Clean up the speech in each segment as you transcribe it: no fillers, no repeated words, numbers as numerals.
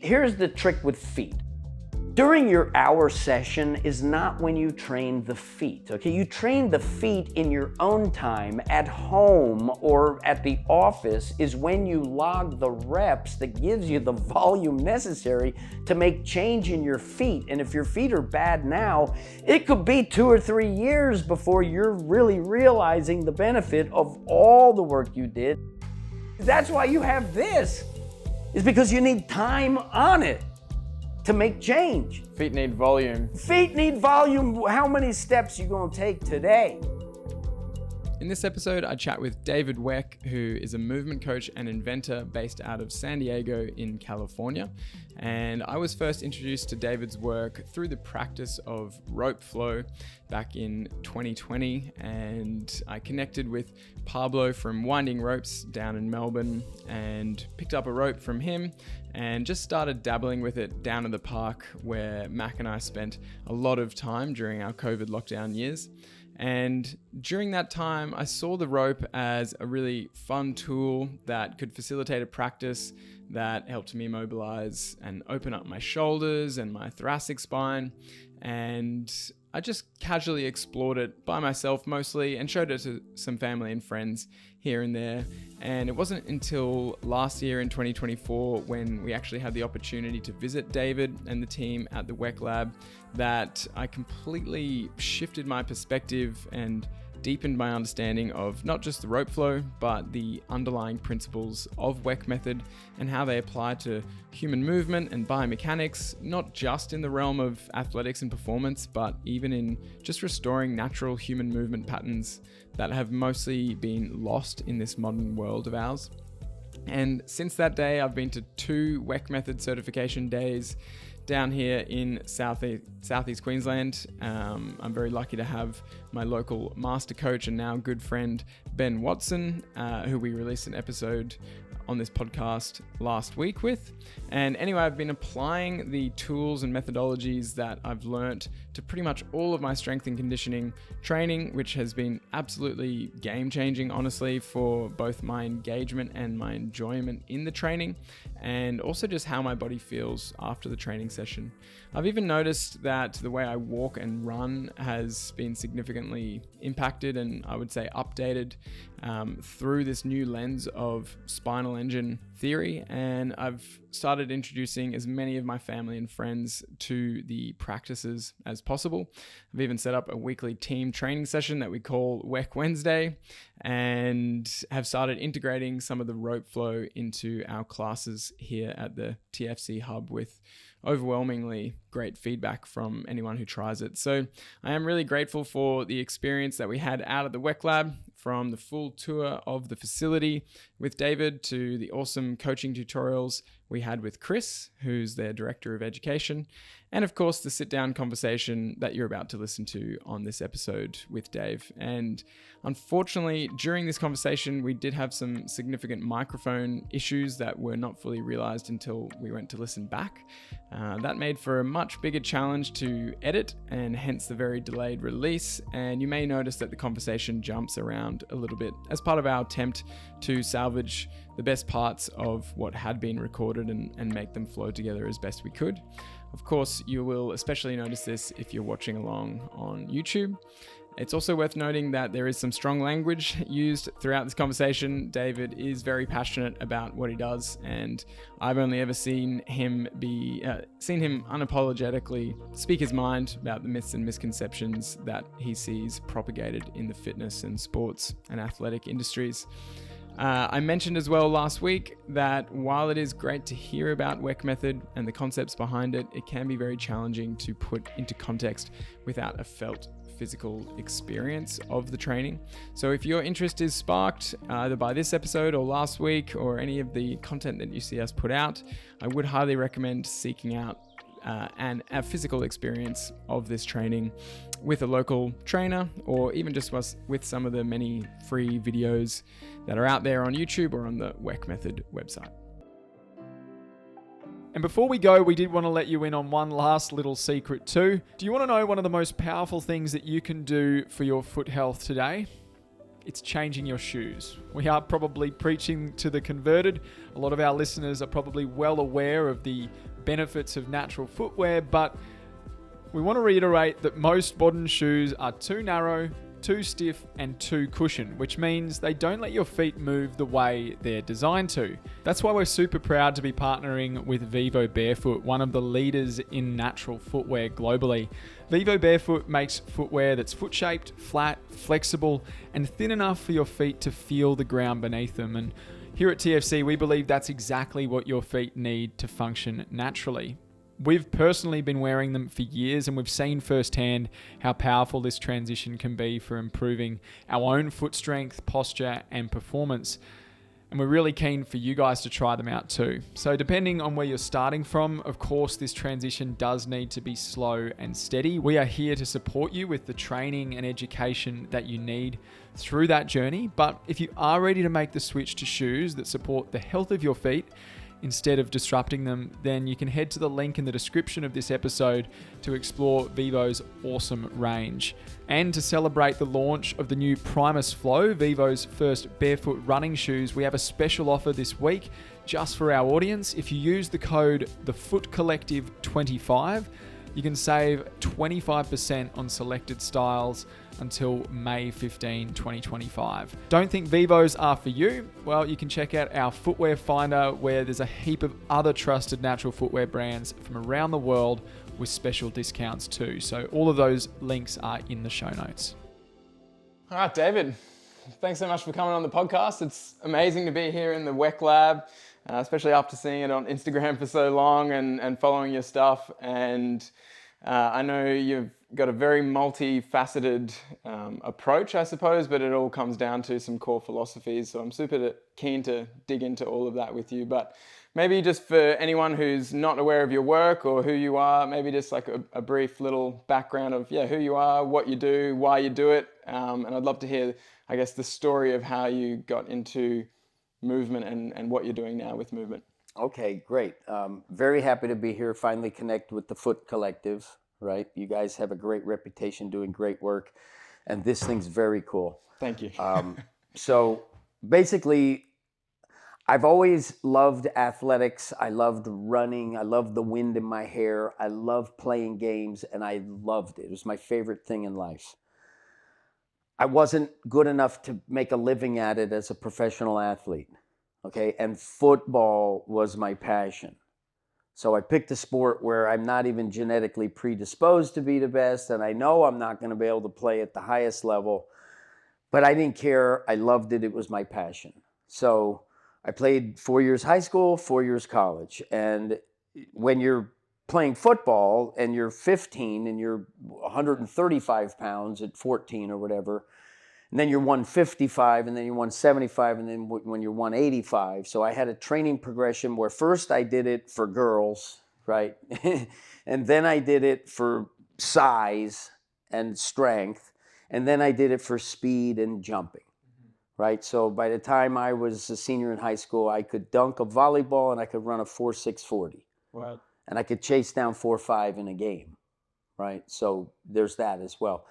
Here's the trick with feet. During your hour session is not when you train the feet, okay? You train the feet in your own time at home or at the office is when you log the reps that gives you the volume necessary to make change in your feet. And if your feet are bad now, it could be 2 or 3 years before you're really realizing the benefit of all the work you did. That's why you have this, is because you need time on it to make change. Feet need volume. Feet need volume. How many steps you gonna take today? In this episode, I chat with David Weck, who is a movement coach and inventor based out of San Diego in California. And I was first introduced to David's work through the practice of rope flow back in 2020. And I connected with Pablo from Winding Ropes down in Melbourne and picked up a rope from him and just started dabbling with it down in the park where Mac and I spent a lot of time during our COVID lockdown years. And during that time, I saw the rope as a really fun tool that could facilitate a practice that helped me mobilize and open up my shoulders and my thoracic spine. And I just casually explored it by myself mostly and showed it to some family and friends here and there. And it wasn't until last year in 2024 when we actually had the opportunity to visit David and the team at the Weck Lab that I completely shifted my perspective and deepened my understanding of not just the rope flow, but the underlying principles of Weck method and how they apply to human movement and biomechanics, not just in the realm of athletics and performance, but even in just restoring natural human movement patterns that have mostly been lost in this modern world of ours. And since that day, I've been to 2 Weck method certification days down here in Southeast Queensland. I'm very lucky to have my local master coach and now good friend, Ben Watson, who we released an episode on this podcast last week with. And anyway, I've been applying the tools and methodologies that I've learnt to pretty much all of my strength and conditioning training, which has been absolutely game-changing, honestly, for both my engagement and my enjoyment in the training, and also just how my body feels after the training session. I've even noticed that the way I walk and run has been significantly impacted and I would say updated through this new lens of spinal engine theory. And I've started introducing as many of my family and friends to the practices as possible. I've even set up a weekly team training session that we call Weck Wednesday and have started integrating some of the rope flow into our classes here at the TFC Hub with overwhelmingly great feedback from anyone who tries it. So I am really grateful for the experience that we had out at the Weck Lab, from the full tour of the facility with David to the awesome coaching tutorials we had with Chris, who's their Director of Education, and of course the sit-down conversation that you're about to listen to on this episode with Dave. And unfortunately, during this conversation, we did have some significant microphone issues that were not fully realized until we went to listen back. That made for a much bigger challenge to edit and hence the very delayed release. And you may notice that the conversation jumps around a little bit as part of our attempt to salvage the best parts of what had been recorded and make them flow together as best we could. Of course, you will especially notice this if you're watching along on YouTube. It's also worth noting that there is some strong language used throughout this conversation. David is very passionate about what he does, and I've only ever seen him unapologetically speak his mind about the myths and misconceptions that he sees propagated in the fitness and sports and athletic industries. I mentioned as well last week that while it is great to hear about Weck method and the concepts behind it, it can be very challenging to put into context without a felt physical experience of the training. So if your interest is sparked either by this episode or last week or any of the content that you see us put out, I would highly recommend seeking out a physical experience of this training with a local trainer, or even just with some of the many free videos that are out there on YouTube or on the Weck Method website. And before we go, we did want to let you in on one last little secret too. Do you want to know one of the most powerful things that you can do for your foot health today? It's changing your shoes. We are probably preaching to the converted. A lot of our listeners are probably well aware of the benefits of natural footwear, but we want to reiterate that most modern shoes are too narrow, too stiff, and too cushioned, which means they don't let your feet move the way they're designed to. That's why we're super proud to be partnering with Vivo Barefoot, one of the leaders in natural footwear globally. Vivo Barefoot makes footwear that's foot-shaped, flat, flexible, and thin enough for your feet to feel the ground beneath them. And here at TFC, we believe that's exactly what your feet need to function naturally. We've personally been wearing them for years, and we've seen firsthand how powerful this transition can be for improving our own foot strength, posture, and performance. And we're really keen for you guys to try them out too. So depending on where you're starting from, of course, this transition does need to be slow and steady. We are here to support you with the training and education that you need through that journey. But if you are ready to make the switch to shoes that support the health of your feet, instead of disrupting them, then you can head to the link in the description of this episode to explore Vivo's awesome range. And to celebrate the launch of the new Primus Flow, Vivo's first barefoot running shoes, we have a special offer this week just for our audience. If you use the code TheFootCollective25, you can save 25% on selected styles until May 15, 2025. Don't think Vivos are for you? Well, you can check out our footwear finder where there's a heap of other trusted natural footwear brands from around the world with special discounts too. So all of those links are in the show notes. All right, David, thanks so much for coming on the podcast. It's amazing to be here in the WEC lab, especially after seeing it on Instagram for so long and following your stuff. And I know you've got a very multifaceted approach, I suppose, but it all comes down to some core philosophies. So I'm super keen to dig into all of that with you. But maybe just for anyone who's not aware of your work or who you are, maybe just like a brief little background of who you are, what you do, why you do it. And I'd love to hear, I guess, the story of how you got into movement and what you're doing now with movement. Okay, great. Very happy to be here, finally connect with the Foot Collective, right? You guys have a great reputation doing great work, and this thing's very cool. Thank you. So basically, I've always loved athletics. I loved running. I loved the wind in my hair. I loved playing games, and I loved it. It was my favorite thing in life. I wasn't good enough to make a living at it as a professional athlete, okay? And football was my passion. So I picked a sport where I'm not even genetically predisposed to be the best, and I know I'm not going to be able to play at the highest level, but I didn't care. I loved it. It was my passion. So I played 4 years high school, 4 years college. And when you're playing football and you're 15 and you're 135 pounds at 14 or whatever, and then you're 155 and then you're 175 and then when you're 185. So I had a training progression where first I did it for girls, right? And then I did it for size and strength. And then I did it for speed and jumping, right? So by the time I was a senior in high school, I could dunk a volleyball and I could run a 4.6 40. Wow. And I could chase down 4.5 in a game, right? So there's that as well.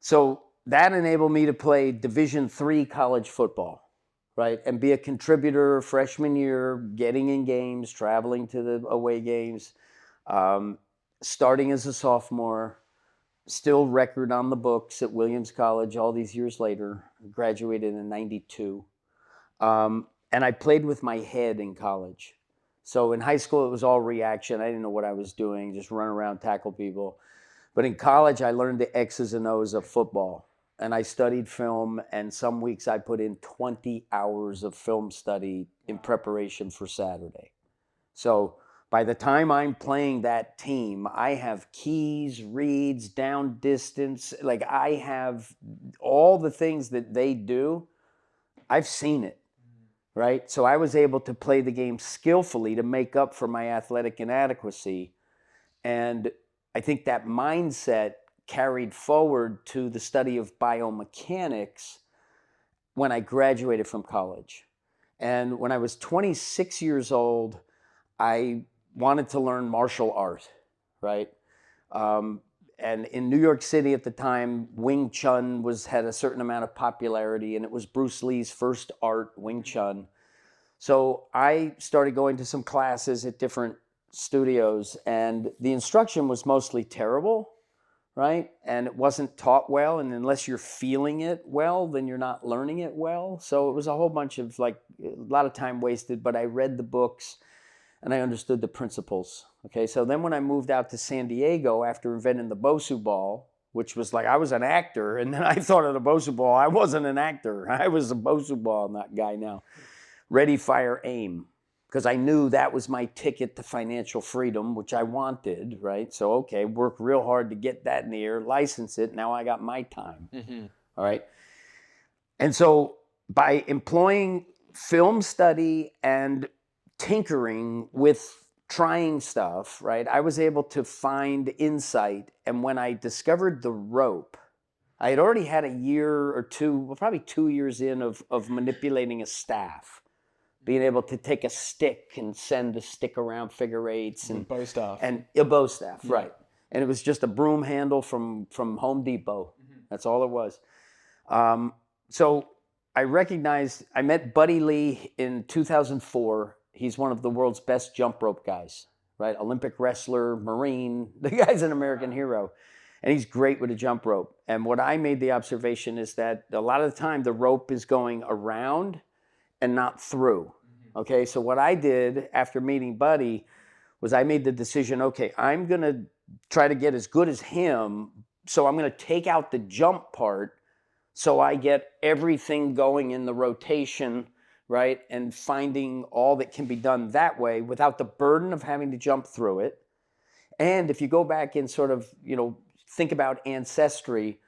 So that enabled me to play Division III college football, right? And be a contributor freshman year, getting in games, traveling to the away games, starting as a sophomore, still record on the books at Williams College all these years later, graduated in 92. And I played with my head in college. So in high school, it was all reaction. I didn't know what I was doing, just run around, tackle people. But in college, I learned the X's and O's of football. And I studied film, and some weeks I put in 20 hours of film study in preparation for Saturday. So by the time I'm playing that team, I have keys, reads, down distance. Like I have all the things that they do. I've seen it. Right? So I was able to play the game skillfully to make up for my athletic inadequacy. And I think that mindset carried forward to the study of biomechanics when I graduated from college. And when I was 26 years old, I wanted to learn martial art, right? And in New York City at the time, Wing Chun had a certain amount of popularity, and it was Bruce Lee's first art, Wing Chun. So I started going to some classes at different studios, and the instruction was mostly terrible, right? And it wasn't taught well, and unless you're feeling it well, then you're not learning it well. So it was a whole bunch of like a lot of time wasted, but I read the books and I understood the principles. Okay, so then when I moved out to San Diego after inventing the Bosu ball, which was like I was an actor, and then I thought of the Bosu ball. I wasn't an actor. I was a Bosu ball, that guy now. Ready, fire, aim. Because I knew that was my ticket to financial freedom, which I wanted, right? So, okay, work real hard to get that in the air, license it. Now I got my time, all right? And so by employing film study and tinkering with trying stuff, right, I was able to find insight. And when I discovered the rope, I had already had a year or two, well, probably 2 years in of manipulating a staff. Being able to take a stick and send a stick around figure eights and bow staff. And a bow staff, right? And it was just a broom handle from Home Depot. That's all it was. So I met Buddy Lee in 2004. He's one of the world's best jump rope guys, right? Olympic wrestler, Marine. The guy's an American hero, and he's great with a jump rope. And what I made the observation is that a lot of the time the rope is going around and not through. Okay, so what I did after meeting Buddy was I made the decision, okay, I'm gonna try to get as good as him, so I'm gonna take out the jump part so I get everything going in the rotation, right? And finding all that can be done that way without the burden of having to jump through it. And if you go back and sort of, think about ancestry,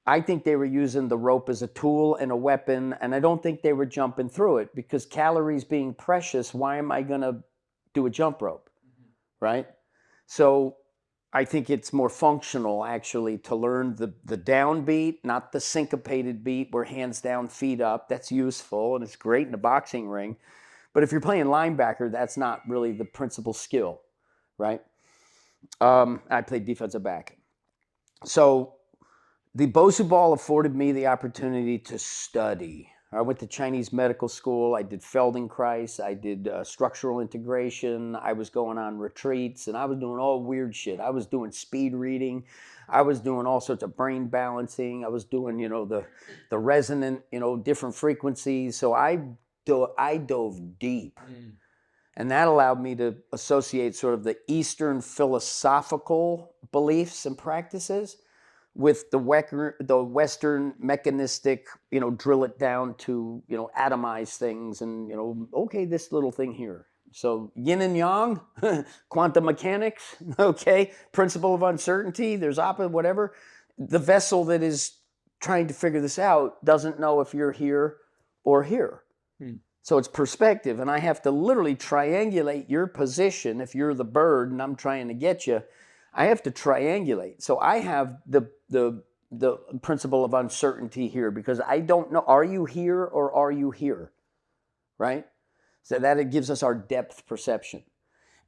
I think they were using the rope as a tool and a weapon, and I don't think they were jumping through it because calories being precious, why am I going to do a jump rope, right? So I think it's more functional actually to learn the down beat, not the syncopated beat where hands down, feet up. That's useful and it's great in a boxing ring. But if you're playing linebacker, that's not really the principal skill, right? I played defensive back. So the Bosu ball afforded me the opportunity to study. I went to Chinese medical school. I did Feldenkrais. I did structural integration. I was going on retreats, and I was doing all weird shit. I was doing speed reading. I was doing all sorts of brain balancing. I was doing, the resonant, different frequencies. So I dove deep. And that allowed me to associate sort of the Eastern philosophical beliefs and practices with the Western mechanistic, drill it down to, atomize things and, okay, this little thing here. So yin and yang, quantum mechanics, okay, principle of uncertainty, there's opposite, whatever. The vessel that is trying to figure this out doesn't know if you're here or here. So it's perspective, and I have to literally triangulate your position. If you're the bird and I'm trying to get you, I have to triangulate. So I have the principle of uncertainty here because I don't know, are you here or are you here, right? So that it gives us our depth perception.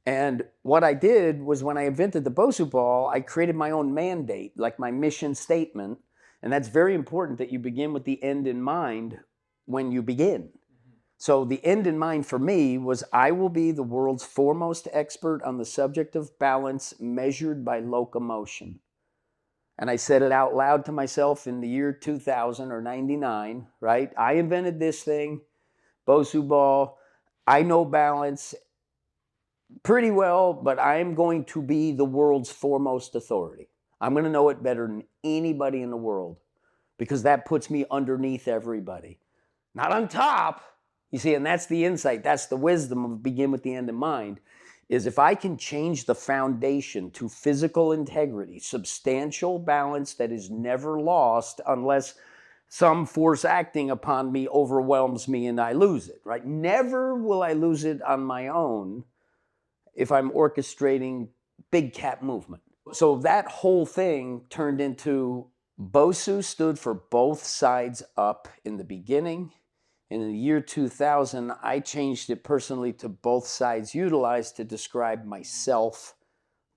And what I did was when I invented the Bosu ball, I created my own mandate, like my mission statement. And that's very important that you begin with the end in mind when you begin. So the end in mind for me was I will be the world's foremost expert on the subject of balance measured by locomotion. And I said it out loud to myself in the year 2000 or 99, right? I invented this thing, Bosu ball. I know balance pretty well, but I'm going to be the world's foremost authority. I'm going to know it better than anybody in the world because that puts me underneath everybody. Not on top. You see, and that's the insight, that's the wisdom of begin with the end in mind, is if I can change the foundation to physical integrity, substantial balance that is never lost unless some force acting upon me overwhelms me and I lose it, right? Never will I lose it on my own if I'm orchestrating big cat movement. So that whole thing turned into Bosu stood for both sides up in the beginning. In the year 2000, I changed it personally to both sides utilized to describe myself,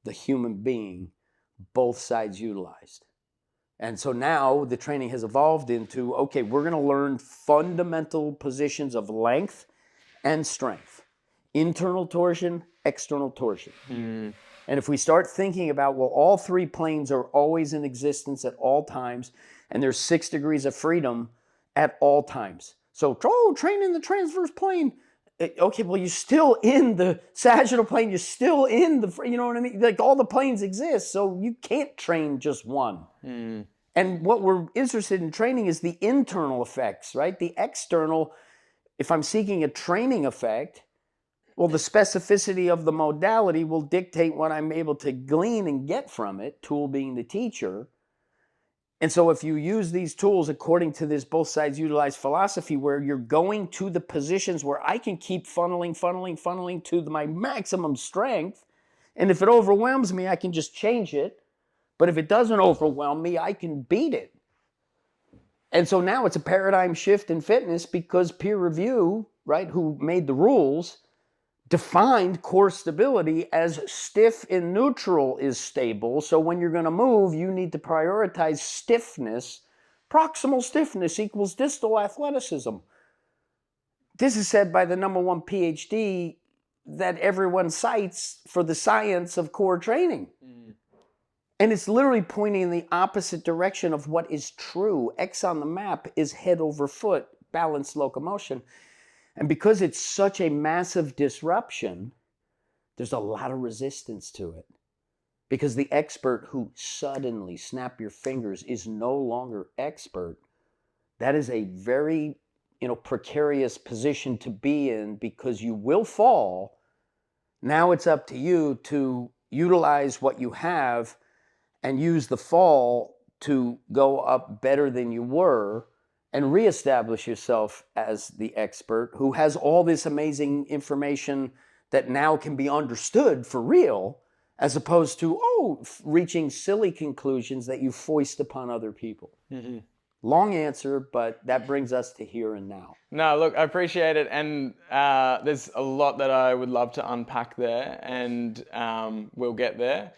the human being, both sides utilized. And so now the training has evolved into, okay, we're going to learn fundamental positions of length and strength internal torsion, external torsion. And if we start thinking about, well, all three planes are always in existence at all times, and there's 6 degrees of freedom at all times. So, train in the transverse plane. Okay, well, you're still in the sagittal plane. You're still in the, you know what I mean? Like, all the planes exist, so you can't train just one. And what we're interested in training is the internal effects, right? The external, if I'm seeking a training effect, well, the specificity of the modality will dictate what I'm able to glean and get from it, tool being the teacher. And so if you use these tools according to this both sides utilize philosophy, where you're going to the positions where I can keep funneling to my maximum strength, and if it overwhelms me, I can just change it. But if it doesn't overwhelm me, I can beat it. And so now it's a paradigm shift in fitness, because peer review, right, who made the rules, defined core stability as stiff in neutral is stable. So when you're going to move, you need to prioritize stiffness. Proximal stiffness equals distal athleticism. This is said by the #1 PhD that everyone cites for the science of core training. And it's literally pointing in the opposite direction of what is true. X on the map is head over foot, balanced locomotion. And because it's such a massive disruption, there's a lot of resistance to it. Because the expert who suddenly, snap your fingers, is no longer expert. That is a very, precarious position to be in, because you will fall. Now it's up to you to utilize what you have and use the fall to go up better than you were, and reestablish yourself as the expert who has all this amazing information that now can be understood for real, as opposed to, reaching silly conclusions that you foist upon other people. Long answer, but that brings us to here and now. No, look, I appreciate it. And there's a lot that I would love to unpack there, and we'll get there.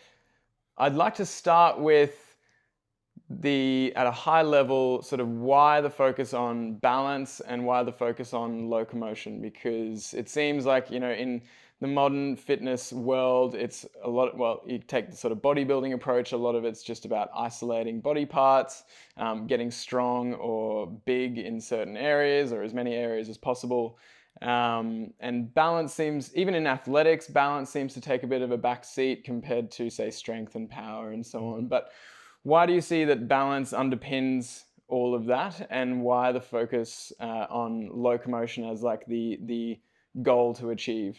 I'd like to start with at a high level, sort of why the focus on balance and why the focus on locomotion, because it seems like, in the modern fitness world, it's a lot, you take the sort of bodybuilding approach, a lot of it's just about isolating body parts, getting strong or big in certain areas, or as many areas as possible. And balance seems, even in athletics, balance seems to take a bit of a back seat compared to, say, strength and power and so on. But why do you see that balance underpins all of that, and why the focus on locomotion as like the goal to achieve?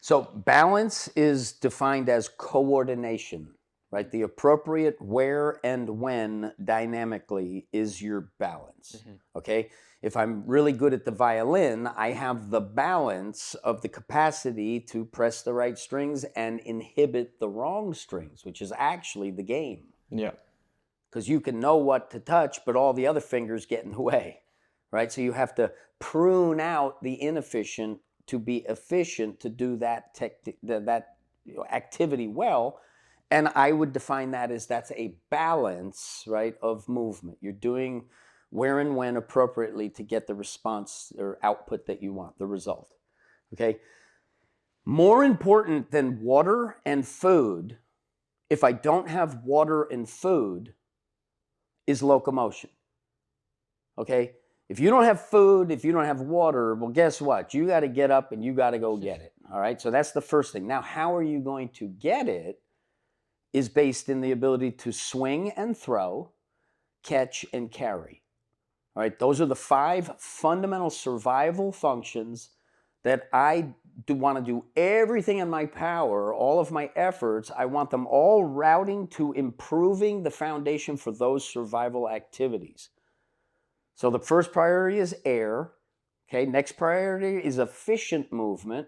So balance is defined as coordination, right? The appropriate where and when dynamically is your balance, okay? If I'm really good at the violin, I have the balance of the capacity to press the right strings and inhibit the wrong strings, which is actually the game. Yeah. Because you can know what to touch, but all the other fingers get in the way, right? So you have to prune out the inefficient to be efficient to do that activity well. And I would define that as that's a balance, right, of movement. You're doing where and when appropriately to get the response or output that you want, the result, okay? More important than water and food, if I don't have water and food, is locomotion, okay? If you don't have food, if you don't have water, well, guess what? You got to get up and you got to go get it, all right? So that's the first thing. Now, how are you going to get it is based in the ability to swing and throw, catch and carry, all right? Those are the 5 fundamental survival functions that I want to do everything in my power, all of my efforts, I want them all routing to improving the foundation for those survival activities. So the first priority is air, okay? Next priority is efficient movement,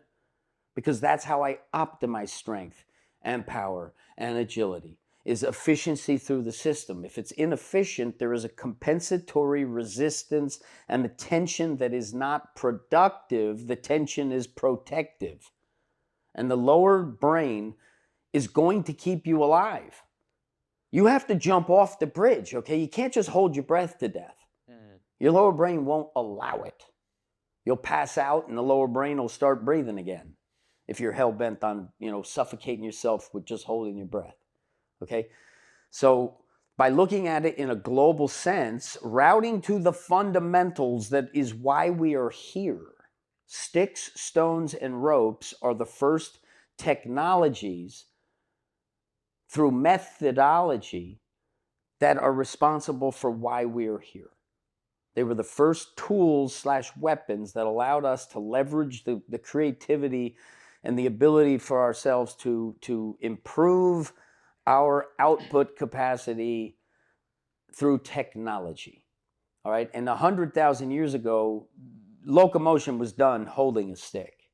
because that's how I optimize strength and power and agility, is efficiency through the system. If it's inefficient, there is a compensatory resistance and a tension that is not productive. The tension is protective. And the lower brain is going to keep you alive. You have to jump off the bridge, okay? You can't just hold your breath to death. Your lower brain won't allow it. You'll pass out and the lower brain will start breathing again. if you're hell-bent on, suffocating yourself with just holding your breath. Okay? So by looking at it in a global sense, routing to the fundamentals that is why we are here. Sticks, stones, and ropes are the first technologies through methodology that are responsible for why we are here. They were the first tools / weapons that allowed us to leverage the creativity and the ability for ourselves to improve our output capacity through technology. All right. And 100,000 years ago, locomotion was done holding a stick.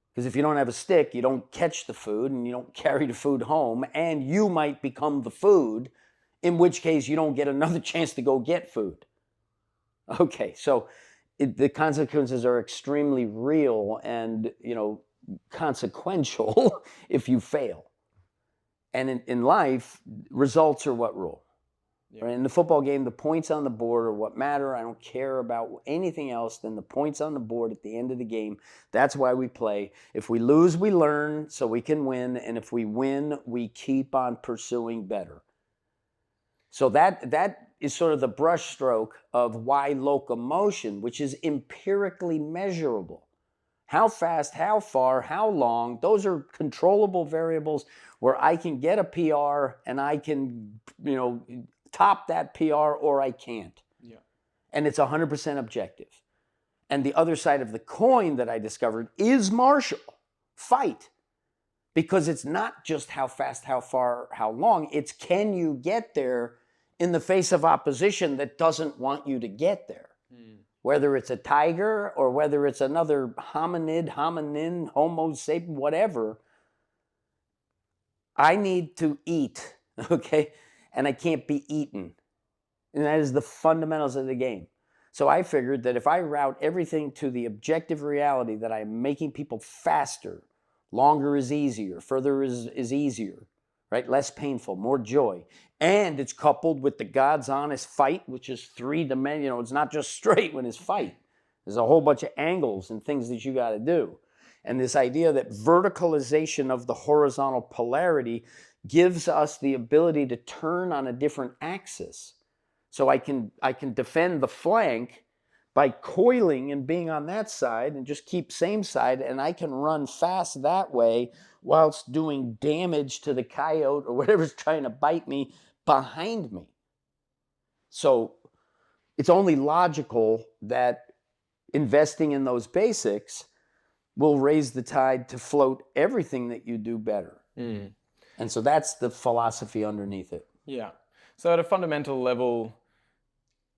Because if you don't have a stick, you don't catch the food and you don't carry the food home, and you might become the food, in which case you don't get another chance to go get food. Okay, so the consequences are extremely real and, consequential if you fail. And in life, results are what rule. Yeah. Right? In the football game, the points on the board are what matter. I don't care about anything else than the points on the board at the end of the game. That's why we play. If we lose, we learn so we can win. And if we win, we keep on pursuing better. So that is sort of the brushstroke of why locomotion, which is empirically measurable. How fast, how far, how long, those are controllable variables where I can get a PR and I can, top that PR or I can't. Yeah. And it's 100% objective. And the other side of the coin that I discovered is martial, fight. Because it's not just how fast, how far, how long, it's can you get there in the face of opposition that doesn't want you to get there. Whether it's a tiger or whether it's another hominin, homo sapien, whatever, I need to eat, okay? And I can't be eaten. And that is the fundamentals of the game. So I figured that if I route everything to the objective reality that I'm making people faster, longer is easier, further is easier, right? Less painful, more joy. And it's coupled with the God's honest fight, which is 3-dimensional. It's not just straight when it's fight. There's a whole bunch of angles and things that you got to do. And this idea that verticalization of the horizontal polarity gives us the ability to turn on a different axis. So I can defend the flank by coiling and being on that side and just keep same side, and I can run fast that way whilst doing damage to the coyote or whatever's trying to bite me behind me. So it's only logical that investing in those basics will raise the tide to float everything that you do better. And so that's the philosophy underneath it. Yeah. So at a fundamental level,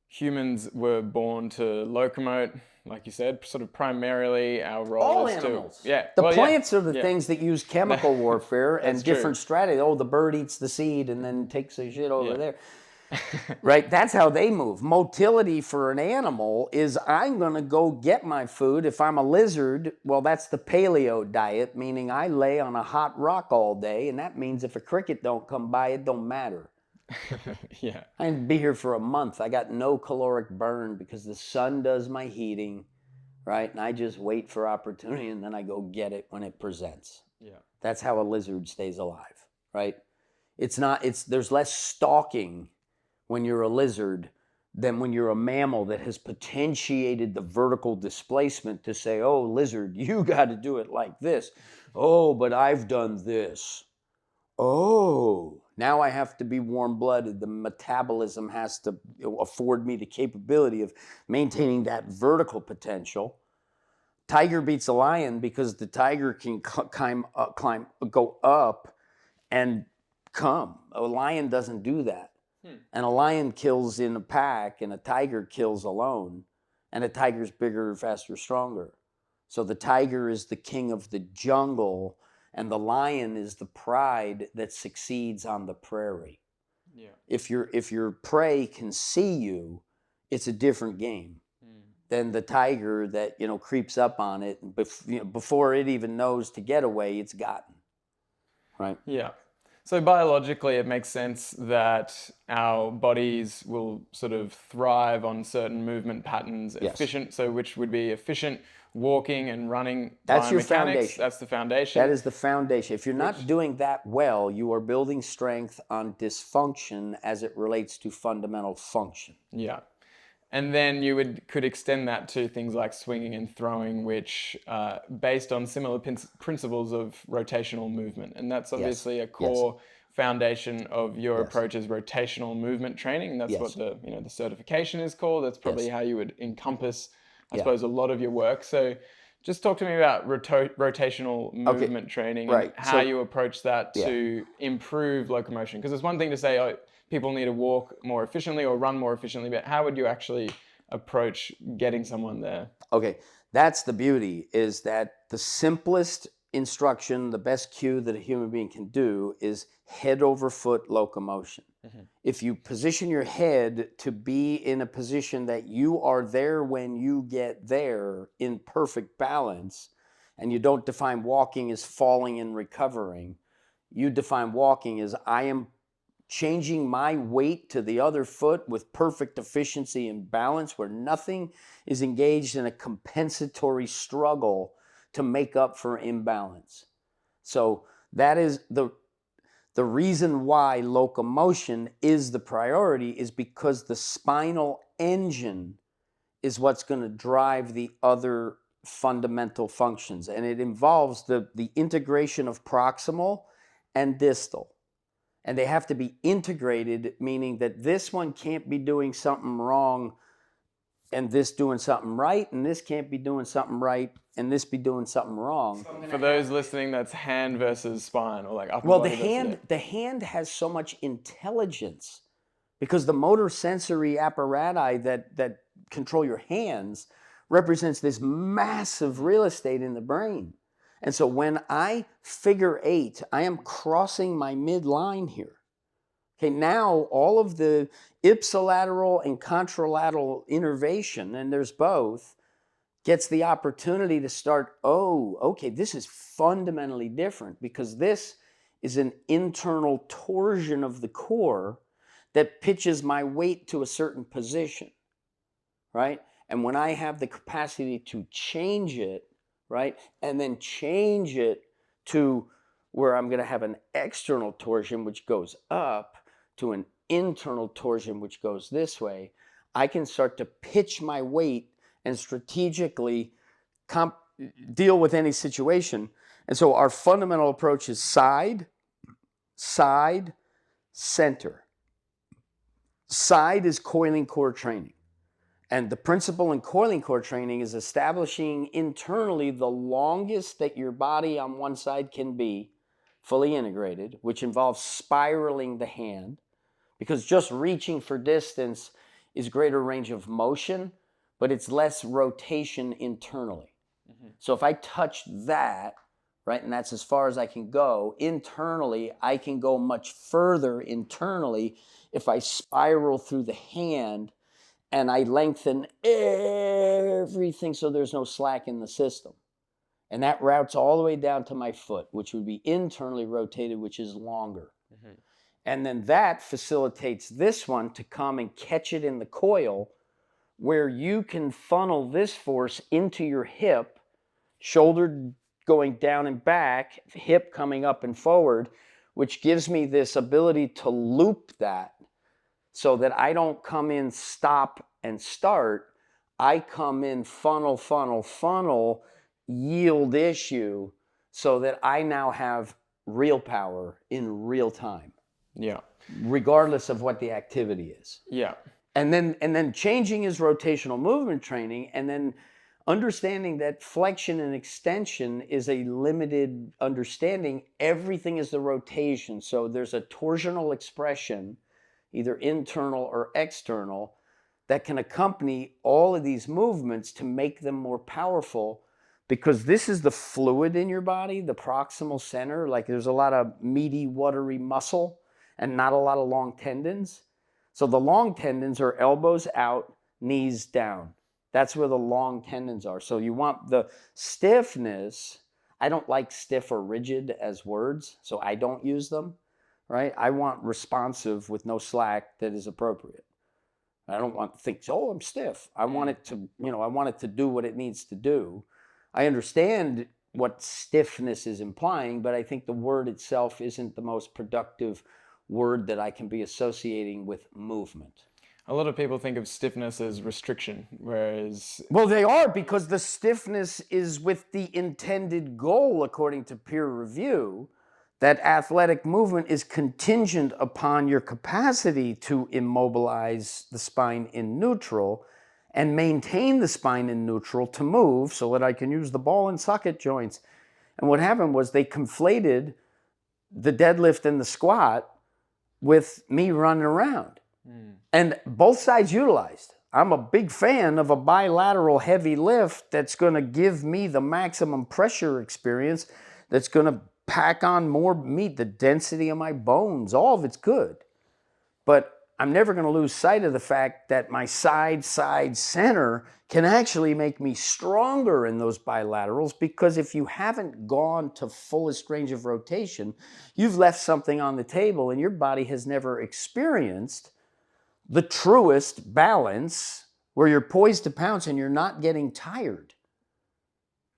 humans were born to locomote, like you said, sort of primarily our role all is animals. To... Yeah. The plants are the things that use chemical warfare and different strategies. Oh, the bird eats the seed and then takes a shit over there. Right? That's how they move. Motility for an animal is I'm going to go get my food. If I'm a lizard, well, that's the paleo diet, meaning I lay on a hot rock all day, and that means if a cricket don't come by, it don't matter. Yeah. I can be here for a month. I got no caloric burn because the sun does my heating, right? And I just wait for opportunity and then I go get it when it presents. Yeah. That's how a lizard stays alive, right? There's less stalking when you're a lizard than when you're a mammal that has potentiated the vertical displacement to say, oh, lizard, you got to do it like this. Oh, but I've done this. Oh, now I have to be warm-blooded. The metabolism has to afford me the capability of maintaining that vertical potential. Tiger beats a lion because the tiger can go up and come. A lion doesn't do that. And a lion kills in a pack and a tiger kills alone. And a tiger's bigger, faster, stronger. So the tiger is the king of the jungle, and the lion is the pride that succeeds on the prairie. Yeah. If your prey can see you, it's a different game than the tiger that creeps up on it and before it even knows to get away, it's gotten. Right? Yeah. So biologically, it makes sense that our bodies will sort of thrive on certain movement patterns, Yes. which would be efficient walking and running That's your biomechanics. foundation. That's the foundation. That is the foundation. If you're not doing that well, you are building strength on dysfunction as it relates to fundamental function. Yeah. And then could extend that to things like swinging and throwing, which based on similar principles of rotational movement. And that's obviously a core foundation of your approach is rotational movement training. And that's what the certification is called. That's probably how you would encompass, I suppose, a lot of your work. So just talk to me about rotational movement training and how you approach that to improve locomotion. Because it's one thing to say, oh, people need to walk more efficiently or run more efficiently, but how would you actually approach getting someone there? Okay, that's the beauty, is that the simplest instruction, the best cue that a human being can do is head over foot locomotion. If you position your head to be in a position that you are there when you get there in perfect balance, and you don't define walking as falling and recovering, you define walking as I am changing my weight to the other foot with perfect efficiency and balance, where nothing is engaged in a compensatory struggle to make up for imbalance. So that is the reason why locomotion is the priority, is because the spinal engine is what's going to drive the other fundamental functions. And it involves the integration of proximal and distal. And they have to be integrated, meaning that this one can't be doing something wrong and this doing something right, and this can't be doing something right and this be doing something wrong. For those listening, that's hand versus spine, or like upper Well, body the hand has so much intelligence because the motor sensory apparati that control your hands represents this massive real estate in the brain. And so when I figure eight, I am crossing my midline here. Okay, now all of the ipsilateral and contralateral innervation, and there's both, gets the opportunity to start, oh, okay, this is fundamentally different because this is an internal torsion of the core that pitches my weight to a certain position, right? And when I have the capacity to change it, right, and then change it to where I'm going to have an external torsion which goes up to an internal torsion which goes this way, I can start to pitch my weight and strategically deal with any situation. And so our fundamental approach is side, side, center. Side is coiling core training. And the principle in coiling core training is establishing internally the longest that your body on one side can be, fully integrated, which involves spiraling the hand, because just reaching for distance is greater range of motion, but it's less rotation internally. So if I touch that, right, and that's as far as I can go, internally, I can go much further internally if I spiral through the hand and I lengthen everything so there's no slack in the system. And that routes all the way down to my foot, which would be internally rotated, which is longer. And then that facilitates this one to come and catch it in the coil, where you can funnel this force into your hip, shoulder going down and back, hip coming up and forward, which gives me this ability to loop that so that I don't come in, stop, and start. I come in funnel, funnel, funnel, yield issue, so that I now have real power in real time. Yeah. Regardless of what the activity is. Yeah. And then changing is rotational movement training, and then understanding that flexion and extension is a limited understanding. Everything is the rotation. So there's a torsional expression, either internal or external, that can accompany all of these movements to make them more powerful, because this is the fluid in your body, the proximal center. Like there's a lot of meaty, watery muscle and not a lot of long tendons. So the long tendons are elbows out, knees down. That's where the long tendons are. So you want the stiffness. I don't like stiff or rigid as words, so I don't use them. right? I want responsive with no slack that is appropriate. I don't want things, oh, I'm stiff. I want it to, I want it to do what it needs to do. I understand what stiffness is implying, but I think the word itself isn't the most productive word that I can be associating with movement. A lot of people think of stiffness as restriction, whereas... Well, they are, because the stiffness is with the intended goal, according to peer review, that athletic movement is contingent upon your capacity to immobilize the spine in neutral and maintain the spine in neutral to move so that I can use the ball and socket joints. And what happened was they conflated the deadlift and the squat with me running around. And both sides utilized. I'm a big fan of a bilateral heavy lift that's going to give me the maximum pressure experience, that's going to pack on more meat, the density of my bones, all of it's good. But I'm never going to lose sight of the fact that my side, center can actually make me stronger in those bilaterals, because if you haven't gone to fullest range of rotation, you've left something on the table and your body has never experienced the truest balance where you're poised to pounce and you're not getting tired.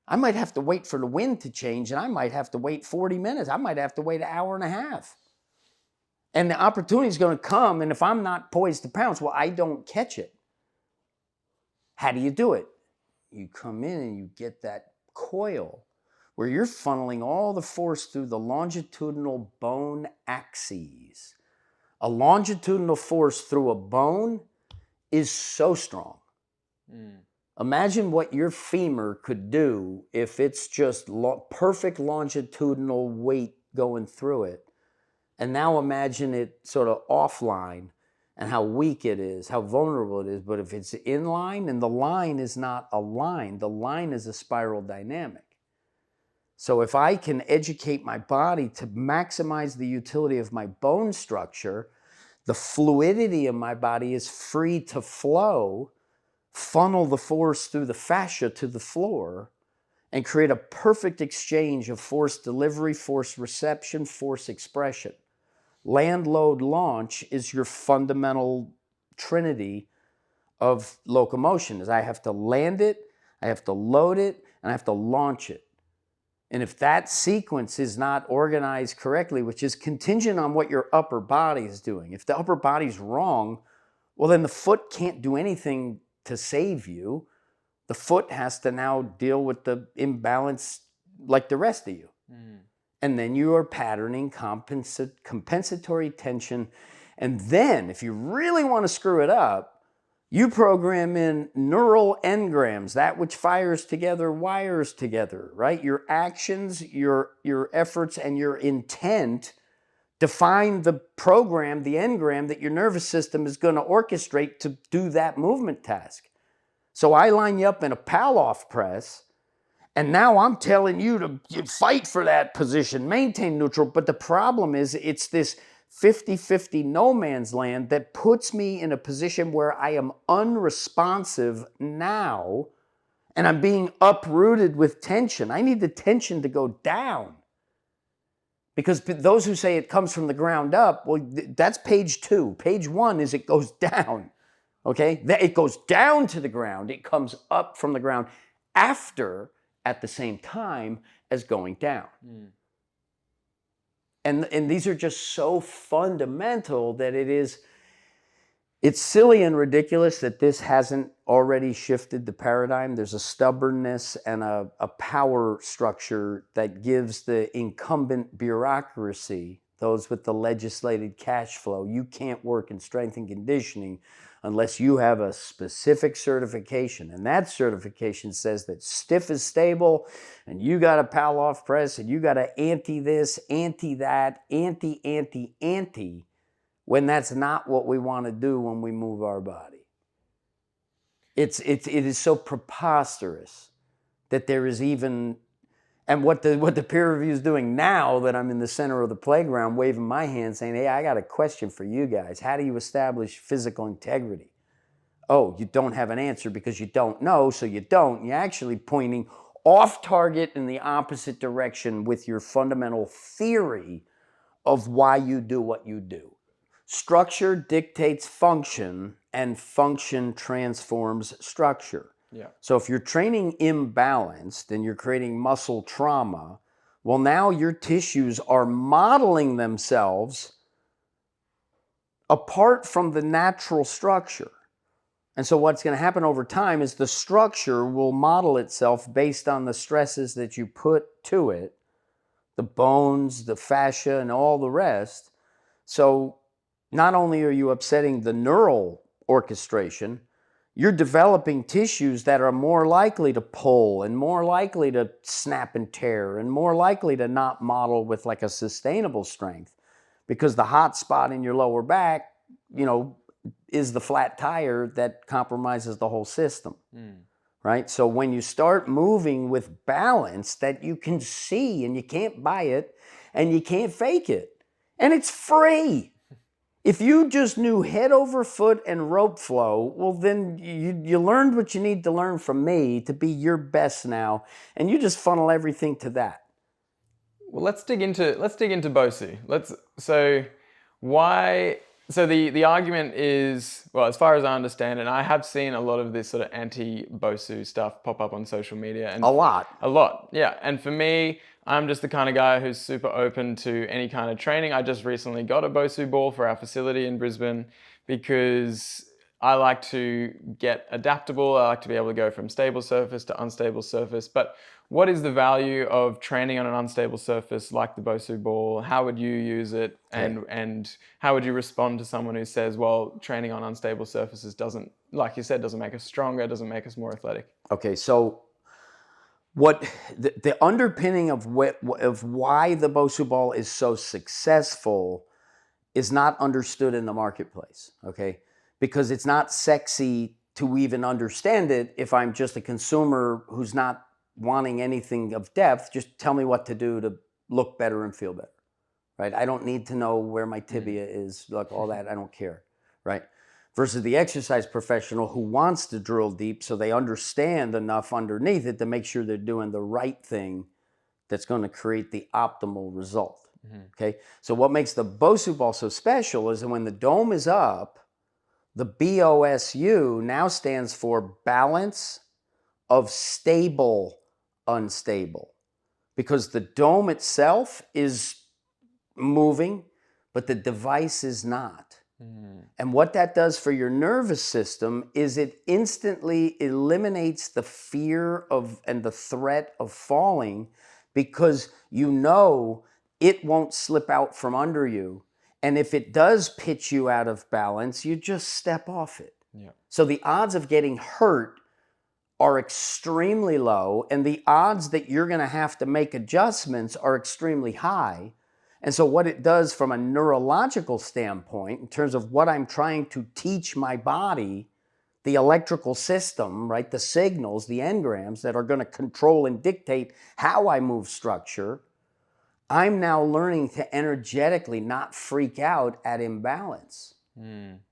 I might have to wait for the wind to change, and I might have to wait 40 minutes. I might have to wait an hour and a half. And the opportunity is going to come, and if I'm not poised to pounce, well, I don't catch it. How do you do it? You come in and you get that coil where you're funneling all the force through the longitudinal bone axes. A longitudinal force through a bone is so strong. Imagine what your femur could do if it's just perfect longitudinal weight going through it. And now imagine it sort of offline and how weak it is, how vulnerable it is. But if it's inline, and the line is not a line, the line is a spiral dynamic. So if I can educate my body to maximize the utility of my bone structure, the fluidity of my body is free to flow, funnel the force through the fascia to the floor, and create a perfect exchange of force delivery, force reception, force expression. Land, load, launch is your fundamental trinity of locomotion. Is I have to land it, I have to load it, and I have to launch it. And if that sequence is not organized correctly, which is contingent on what your upper body is doing, if the upper body's wrong, well, then the foot can't do anything to save you. The foot has to now deal with the imbalance like the rest of you. And then you are patterning compensatory tension. And then, if you really want to screw it up, you program in neural engrams, that which fires together, wires together, right? Your actions, your efforts, and your intent define the program, the engram that your nervous system is going to orchestrate to do that movement task. So I line you up in a pal-off press, and now I'm telling you to fight for that position, maintain neutral. But the problem is it's this 50-50 no man's land that puts me in a position where I am unresponsive now, and I'm being uprooted with tension. I need the tension to go down. Because those who say it comes from the ground up, well, that's page 2. Page 1 is it goes down, okay? It goes down to the ground. It comes up from the ground after, at the same time as going down. And these are just so fundamental that it's silly and ridiculous that this hasn't already shifted the paradigm. There's a stubbornness and a power structure that gives the incumbent bureaucracy, those with the legislated cash flow, you can't work in strength and conditioning unless you have a specific certification. And that certification says that stiff is stable, and you got to pal-off press, and you got to anti this, anti that, anti, when that's not what we want to do when we move our body. It is so preposterous that there is even, and what the peer review is doing now that I'm in the center of the playground waving my hand saying, hey, I got a question for you guys. How do you establish physical integrity? Oh, you don't have an answer because you don't know, so you don't. You're actually pointing off target in the opposite direction with your fundamental theory of why you do what you do. Structure dictates function, and function transforms structure. Yeah. So if you're training imbalanced and you're creating muscle trauma, well, now your tissues are modeling themselves apart from the natural structure. And so what's going to happen over time is the structure will model itself based on the stresses that you put to it, the bones, the fascia, and all the rest. So not only are you upsetting the neural orchestration, you're developing tissues that are more likely to pull and more likely to snap and tear and more likely to not model with like a sustainable strength, because the hot spot in your lower back, is the flat tire that compromises the whole system. Right? So when you start moving with balance that you can see, and you can't buy it and you can't fake it, and it's free. If you just knew head over foot and rope flow, well, then you learned what you need to learn from me to be your best now, and you just funnel everything to that. Well, let's dig into Bosu. So the argument is, well, as far as I understand it, and I have seen a lot of this sort of anti-Bosu stuff pop up on social media. And A lot, yeah. And for me, I'm just the kind of guy who's super open to any kind of training. I just recently got a Bosu ball for our facility in Brisbane because I like to get adaptable. I like to be able to go from stable surface to unstable surface. But what is the value of training on an unstable surface like the Bosu ball? How would you use it? And how would you respond to someone who says, well, training on unstable surfaces doesn't, like you said, doesn't make us stronger, doesn't make us more athletic? Okay, so what the underpinning of why the Bosu ball is so successful is not understood in the marketplace, okay? Because it's not sexy to even understand it if I'm just a consumer who's not wanting anything of depth. Just tell me what to do to look better and feel better, right? I don't need to know where my tibia is, like all that, I don't care, right? Versus the exercise professional who wants to drill deep so they understand enough underneath it to make sure they're doing the right thing that's going to create the optimal result. Okay, so what makes the Bosu ball so special is that when the dome is up, the BOSU now stands for balance of stable, unstable, because the dome itself is moving, but the device is not. And what that does for your nervous system is it instantly eliminates the fear of and the threat of falling, because you know it won't slip out from under you. And if it does pitch you out of balance, you just step off it. Yeah. So the odds of getting hurt are extremely low, and the odds that you're going to have to make adjustments are extremely high. And so what it does from a neurological standpoint, in terms of what I'm trying to teach my body, the electrical system, right, the signals, the engrams that are going to control and dictate how I move structure, I'm now learning to energetically not freak out at imbalance.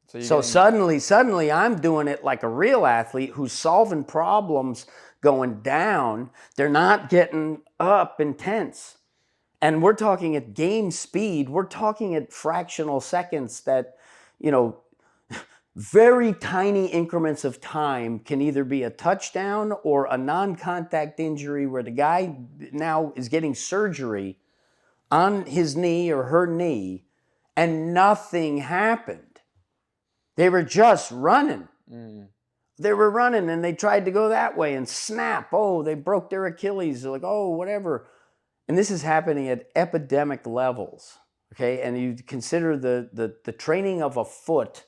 So suddenly I'm doing it like a real athlete who's solving problems going down. They're not getting up and tense. And we're talking at game speed. We're talking at fractional seconds that, very tiny increments of time can either be a touchdown or a non-contact injury where the guy now is getting surgery on his knee or her knee and nothing happened. They were just running. They were running and they tried to go that way and snap. Oh, they broke their Achilles. They're like, oh, whatever. And this is happening at epidemic levels, okay? And you consider the training of a foot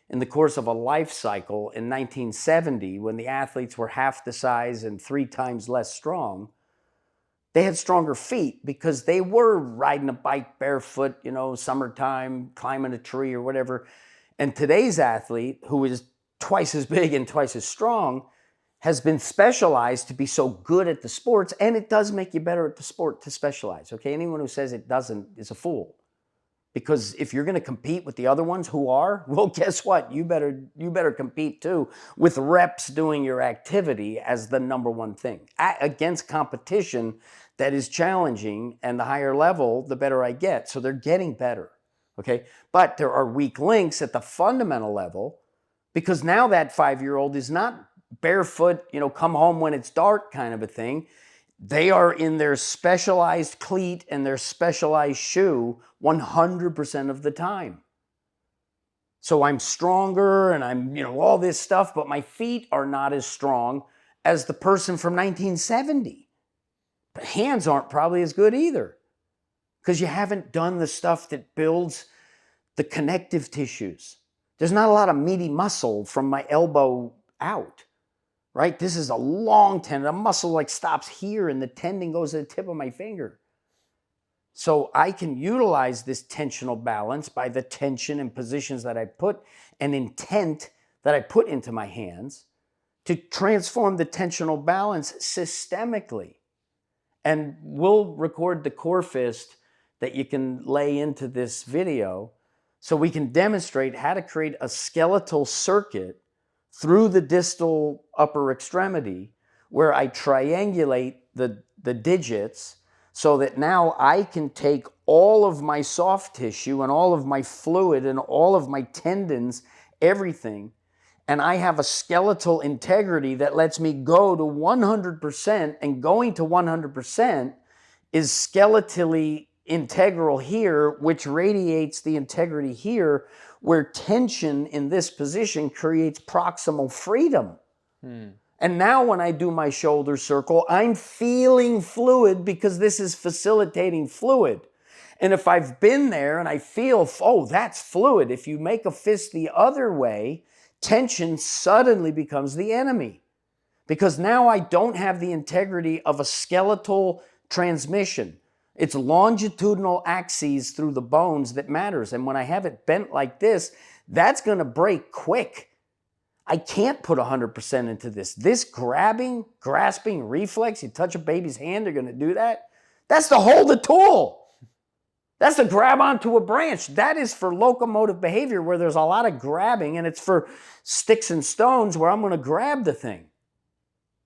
in the course of a life cycle in 1970, when the athletes were half the size and 3 times less strong, they had stronger feet because they were riding a bike barefoot, summertime, climbing a tree or whatever. And today's athlete, who is twice as big and twice as strong, has been specialized to be so good at the sports, and it does make you better at the sport to specialize, okay? Anyone who says it doesn't is a fool. Because if you're going to compete with the other ones who are, well, guess what? You better compete too, with reps doing your activity as the number one thing. Against competition, that is challenging, and the higher level, the better I get. So they're getting better, okay? But there are weak links at the fundamental level, because now that 5-year-old is not barefoot, come home when it's dark kind of a thing. They are in their specialized cleat and their specialized shoe 100% of the time. So I'm stronger and I'm, all this stuff, but my feet are not as strong as the person from 1970. But hands aren't probably as good either, because you haven't done the stuff that builds the connective tissues. There's not a lot of meaty muscle from my elbow out, right? This is a long tendon. A muscle like stops here and the tendon goes to the tip of my finger. So I can utilize this tensional balance by the tension and positions that I put and intent that I put into my hands to transform the tensional balance systemically. And we'll record the core fist that you can lay into this video so we can demonstrate how to create a skeletal circuit through the distal upper extremity where I triangulate the digits so that now I can take all of my soft tissue and all of my fluid and all of my tendons, everything, and I have a skeletal integrity that lets me go to 100%, and going to 100% is skeletally integral here, which radiates the integrity here, where tension in this position creates proximal freedom. And now when I do my shoulder circle, I'm feeling fluid because this is facilitating fluid. And if I've been there and I feel, oh, that's fluid, if you make a fist the other way, tension suddenly becomes the enemy, because now I don't have the integrity of a skeletal transmission. It's longitudinal axes through the bones that matters. And when I have it bent like this, that's going to break quick. I can't put 100% into this. This grasping reflex, you touch a baby's hand, they're going to do that. That's to hold the tool. That's to grab onto a branch. That is for locomotive behavior where there's a lot of grabbing, and it's for sticks and stones where I'm going to grab the thing.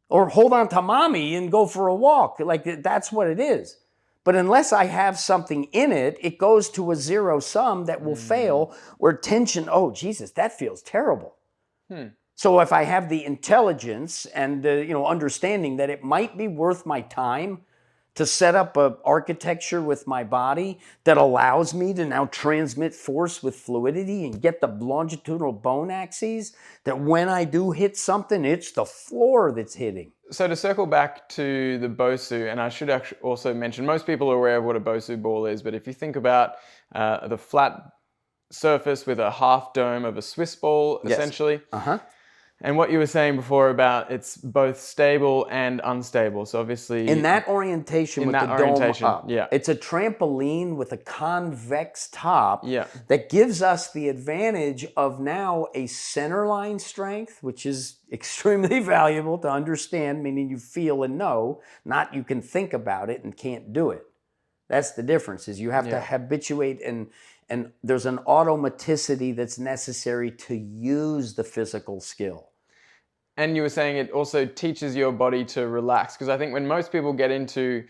Or hold on to mommy and go for a walk. Like, that's what it is. But unless I have something in it, it goes to a zero sum that will fail, where tension, oh, Jesus, that feels terrible. So if I have the intelligence and the understanding that it might be worth my time to set up an architecture with my body that allows me to now transmit force with fluidity and get the longitudinal bone axes, that when I do hit something, it's the floor that's hitting. So to circle back to the Bosu, and I should actually also mention, most people are aware of what a Bosu ball is, but if you think about the flat surface with a half dome of a Swiss ball, essentially. And what you were saying before about it's both stable and unstable. So obviously in that orientation with the dome up, yeah, it's a trampoline with a convex top that gives us the advantage of now a centerline strength, which is extremely valuable to understand, meaning you feel and know, not you can think about it and can't do it. That's the difference, is you have to habituate, and there's an automaticity that's necessary to use the physical skill. And you were saying it also teaches your body to relax, because I think when most people get into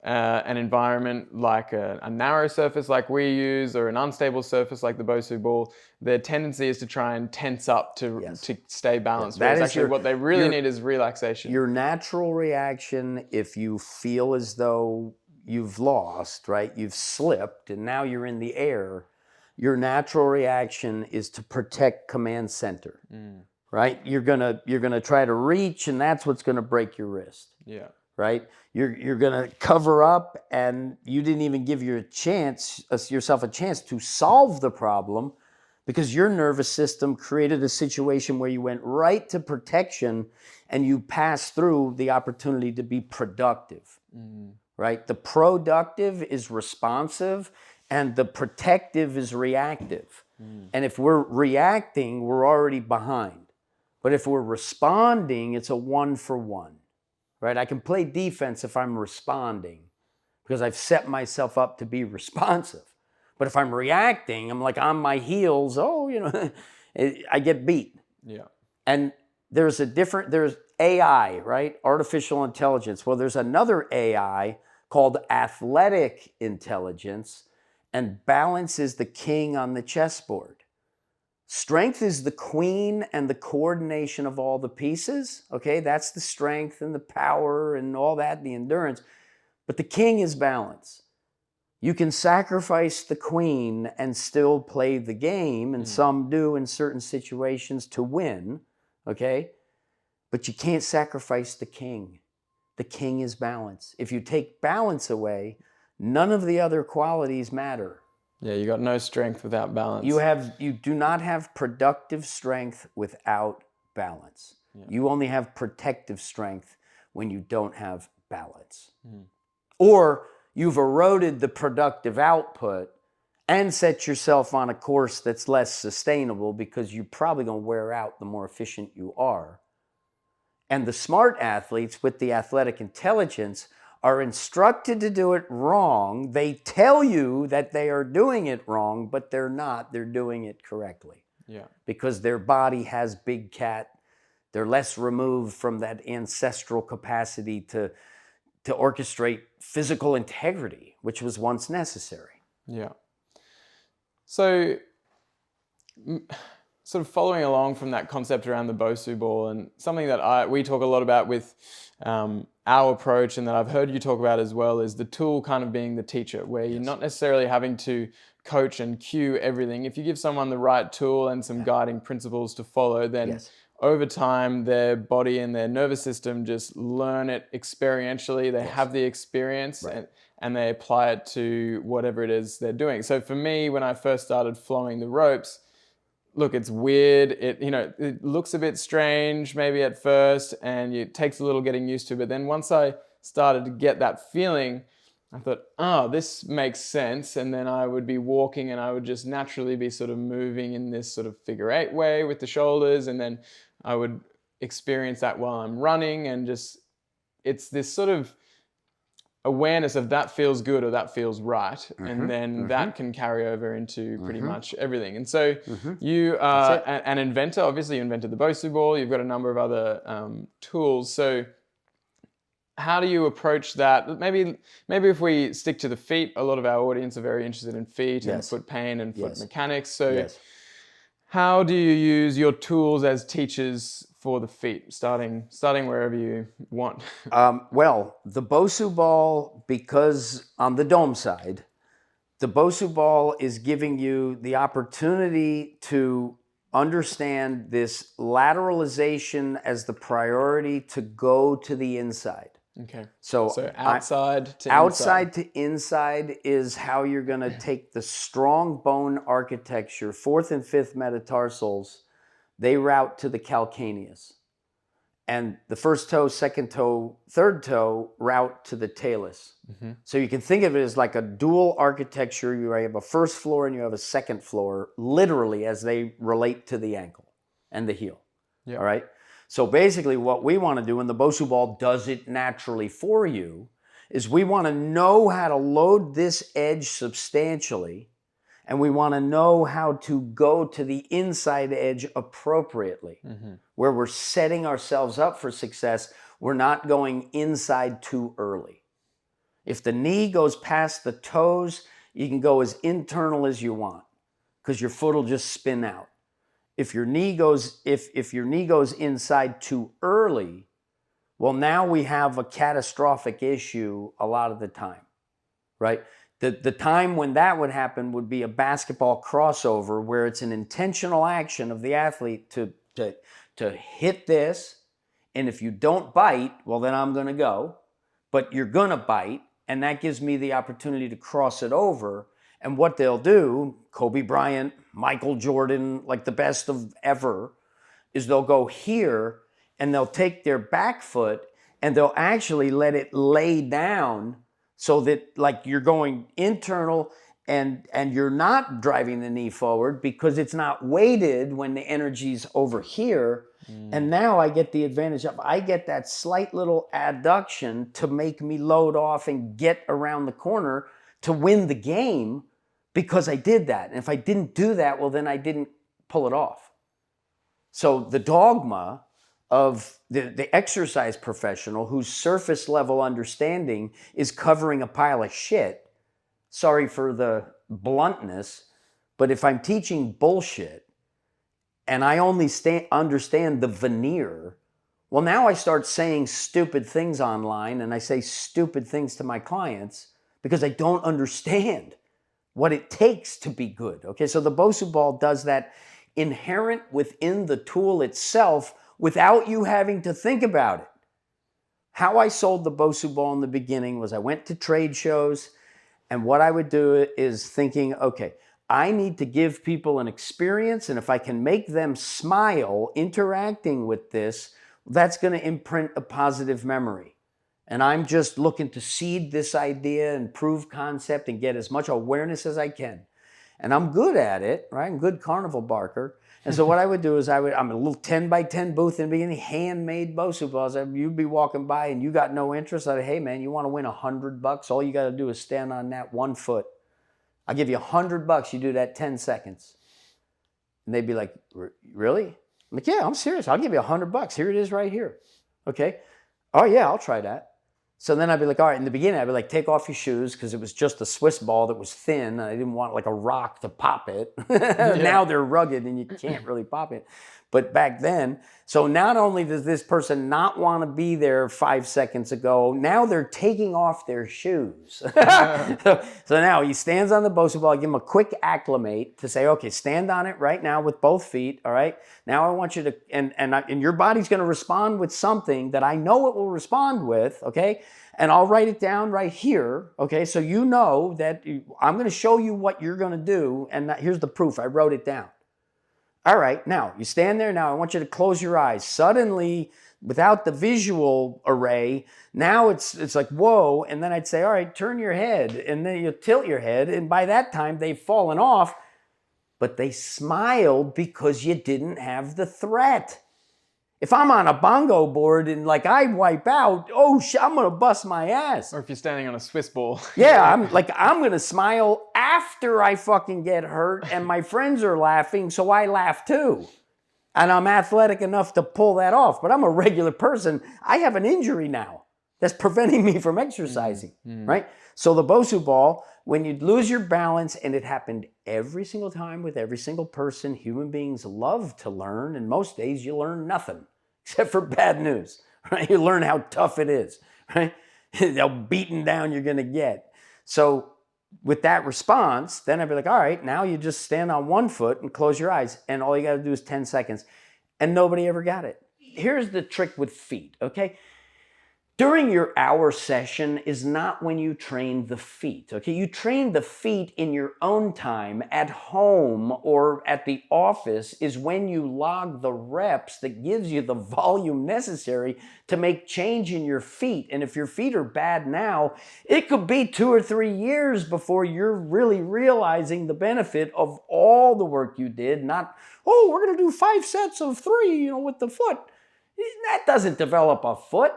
an environment like a narrow surface like we use, or an unstable surface like the Bosu ball, their tendency is to try and tense up to stay balanced. Whereas actually what they really need is relaxation. Your natural reaction, if you feel as though you've lost, right? You've slipped and now you're in the air. Your natural reaction is to protect command center, right? You're gonna try to reach, and that's what's gonna break your wrist. Right? You're gonna cover up, and you didn't even give yourself a chance to solve the problem, because your nervous system created a situation where you went right to protection, and you passed through the opportunity to be productive. Right? The productive is responsive, and the protective is reactive. And if we're reacting, we're already behind. But if we're responding, it's a 1-for-1. Right? I can play defense if I'm responding, because I've set myself up to be responsive. But if I'm reacting, I'm like on my heels, I get beat. And there's AI, right? Artificial intelligence. Well, there's another AI called athletic intelligence, and balance is the king on the chessboard. Strength is the queen and the coordination of all the pieces. Okay, that's the strength and the power and all that, the endurance. But the king is balance. You can sacrifice the queen and still play the game, and some do in certain situations to win, okay? But you can't sacrifice the king. The king is balance. If you take balance away, none of the other qualities matter. Yeah, you got no strength without balance. You do not have productive strength without balance. Yeah. You only have protective strength when you don't have balance. Or you've eroded the productive output and set yourself on a course that's less sustainable because you're probably going to wear out the more efficient you are. And the smart athletes with the athletic intelligence are instructed to do it wrong. They tell you that they are doing it wrong, but they're not. They're doing it correctly. Yeah. Because their body has big cat. They're less removed from that ancestral capacity to orchestrate physical integrity, which was once necessary. Yeah. So, sort of following along from that concept around the Bosu ball, and something that we talk a lot about with our approach, and that I've heard you talk about as well, is the tool kind of being the teacher, where you're not necessarily having to coach and cue everything. If you give someone the right tool and some guiding principles to follow, then over time, their body and their nervous system just learn it experientially. They have the experience and they apply it to whatever it is they're doing. So for me, when I first started flowing the ropes, look, it's weird. It looks a bit strange maybe at first, and it takes a little getting used to. But then once I started to get that feeling, I thought, oh, this makes sense. And then I would be walking and I would just naturally be sort of moving in this sort of figure 8 way with the shoulders. And then I would experience that while I'm running, and just, it's this sort of awareness of that feels good or that feels right. And then that can carry over into pretty much everything. And so you are an inventor. Obviously you invented the Bosu ball. You've got a number of other tools. So how do you approach that? Maybe if we stick to the feet, a lot of our audience are very interested in feet and foot pain and foot mechanics. So how do you use your tools as teachers for the feet, starting wherever you want? Well, the Bosu ball, because on the dome side, the Bosu ball is giving you the opportunity to understand this lateralization as the priority to go to the inside. Okay. So outside to outside inside. to inside is how you're going to take the strong bone architecture, 4th and 5th metatarsals, they route to the calcaneus. And the first toe, second toe, third toe route to the talus. So you can think of it as like a dual architecture. You have a first floor and you have a second floor, literally, as they relate to the ankle and the heel. All right. So basically what we want to do, and the Bosu ball does it naturally for you, is we want to know how to load this edge substantially, and we want to know how to go to the inside edge appropriately, where we're setting ourselves up for success. We're not going inside too early. If the knee goes past the toes, you can go as internal as you want, because your foot will just spin out. If your knee goes inside too early, well, now we have a catastrophic issue a lot of the time, right? The time when that would happen would be a basketball crossover, where it's an intentional action of the athlete to hit this, and if you don't bite, well, then I'm going to go, but you're going to bite, and that gives me the opportunity to cross it over. And what they'll do, Kobe Bryant, Michael Jordan, like the best of ever, is they'll go here and they'll take their back foot and they'll actually let it lay down, so that like you're going internal and you're not driving the knee forward because it's not weighted when the energy's over here. And now I get the advantage of, I get that slight little adduction to make me load off and get around the corner to win the game, because I did that. And if I didn't do that, well, then I didn't pull it off. So the dogma of the exercise professional whose surface level understanding is covering a pile of shit. Sorry for the bluntness, but if I'm teaching bullshit and I only understand the veneer, well, now I start saying stupid things online and I say stupid things to my clients because I don't understand what it takes to be good. Okay, so the Bosu ball does that inherent within the tool itself without you having to think about it. How I sold the Bosu ball in the beginning was I went to trade shows, and what I would do is thinking, okay, I need to give people an experience, and if I can make them smile interacting with this, that's going to imprint a positive memory. And I'm just looking to seed this idea and prove concept and get as much awareness as I can. And I'm good at it, right? I'm a good carnival barker. And so what I would do is I'm a little 10 by 10 booth in the beginning, handmade Bosu balls. You'd be walking by and you got no interest. I'd say, hey man, you want to win $100? All you got to do is stand on that 1 foot. I'll give you $100. You do that 10 seconds. And they'd be like, really? I'm like, yeah, I'm serious. I'll give you $100. Here it is right here. Okay. Oh yeah, I'll try that. So then I'd be like, all right, in the beginning, I'd be like, take off your shoes because it was just a Swiss ball that was thin. And I didn't want like a rock to pop it. Now they're rugged and you can't really pop it. But back then, so not only does this person not want to be there 5 seconds ago, now they're taking off their shoes. So now he stands on the Bosu ball. I give him a quick acclimate to say, okay, stand on it right now with both feet, all right? Now I want you to, and your body's going to respond with something that I know it will respond with, okay? And I'll write it down right here, okay? So you know that I'm going to show you what you're going to do, and here's the proof. I wrote it down. All right, now you stand there. Now I want you to close your eyes. Suddenly, without the visual array, now it's like, whoa. And then I'd say, all right, turn your head. And then you tilt your head. And by that time, they've fallen off. But they smiled because you didn't have the threat. If I'm on a bongo board and like I wipe out, I'm gonna bust my ass. Or if you're standing on a Swiss ball. Yeah, I'm gonna smile after I fucking get hurt and my friends are laughing, so I laugh too. And I'm athletic enough to pull that off, but I'm a regular person. I have an injury now that's preventing me from exercising, right? So the Bosu ball, when you lose your balance, and it happened every single time with every single person, human beings love to learn, and most days you learn nothing. Except for bad news, right? You learn how tough it is, right? How beaten down you're gonna get. So with that response, then I'd be like, all right, now you just stand on 1 foot and close your eyes, and all you gotta do is 10 seconds. And nobody ever got it. Here's the trick with feet, okay? During your hour session is not when you train the feet, okay? You train the feet in your own time at home or at the office is when you log the reps that gives you the volume necessary to make change in your feet. And if your feet are bad now, it could be 2 or 3 years before you're really realizing the benefit of all the work you did, not, we're gonna do 5 sets of 3, with the foot. That doesn't develop a foot.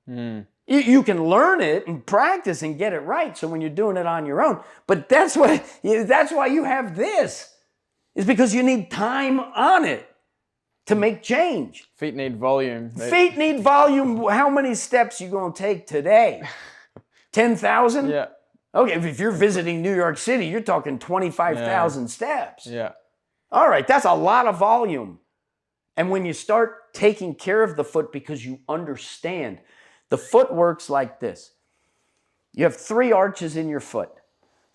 You can learn it and practice and get it right. So when you're doing it on your own, but that's why you have this, is because you need time on it to make change. Feet need volume. Feet need volume. How many steps you gonna take today? 10,000? Yeah. Okay, if you're visiting New York City, you're talking 25,000 steps. Yeah. All right, that's a lot of volume. And when you start taking care of the foot because you understand, the foot works like this. You have 3 arches in your foot.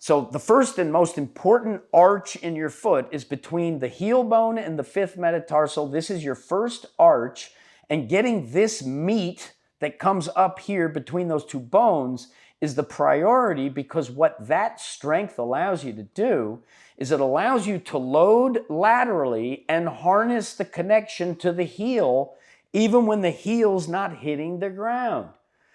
So the first and most important arch in your foot is between the heel bone and the 5th metatarsal. This is your first arch, and getting this meat that comes up here between those 2 bones is the priority, because what that strength allows you to do is it allows you to load laterally and harness the connection to the heel even when the heel's not hitting the ground.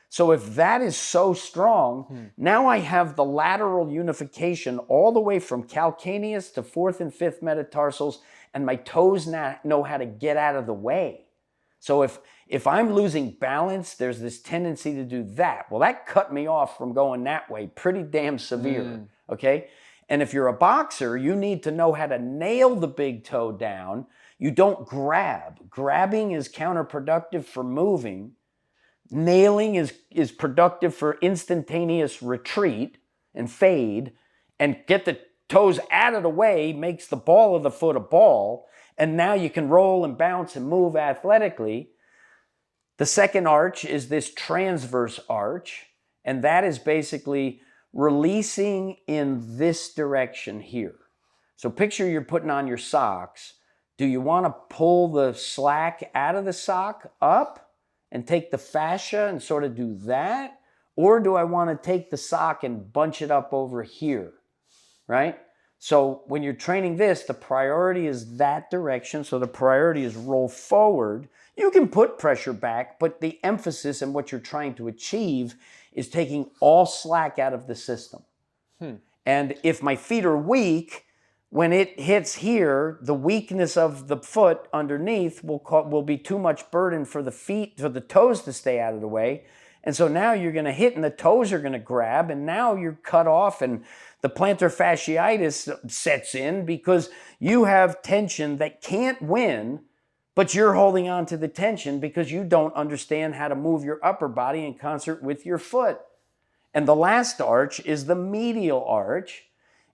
So if that is so strong, now I have the lateral unification all the way from calcaneus to 4th and 5th metatarsals, and my toes now know how to get out of the way. So if I'm losing balance, there's this tendency to do that. Well, that cut me off from going that way pretty damn severe, okay? And if you're a boxer, you need to know how to nail the big toe down. You don't grab. Grabbing is counterproductive for moving. Nailing is productive for instantaneous retreat and fade. And get the toes out of the way makes the ball of the foot a ball. And now you can roll and bounce and move athletically. The second arch is this transverse arch. And that is basically releasing in this direction here. So picture you're putting on your socks. Do you want to pull the slack out of the sock up and take the fascia and sort of do that? Or do I want to take the sock and bunch it up over here, right? So when you're training this, the priority is that direction. So the priority is roll forward. You can put pressure back, but the emphasis and what you're trying to achieve is taking all slack out of the system. And if my feet are weak, when it hits here, the weakness of the foot underneath will be too much burden for the feet, for the toes to stay out of the way. And so now you're going to hit and the toes are going to grab, and now you're cut off and the plantar fasciitis sets in because you have tension that can't win, but you're holding on to the tension because you don't understand how to move your upper body in concert with your foot. And the last arch is the medial arch,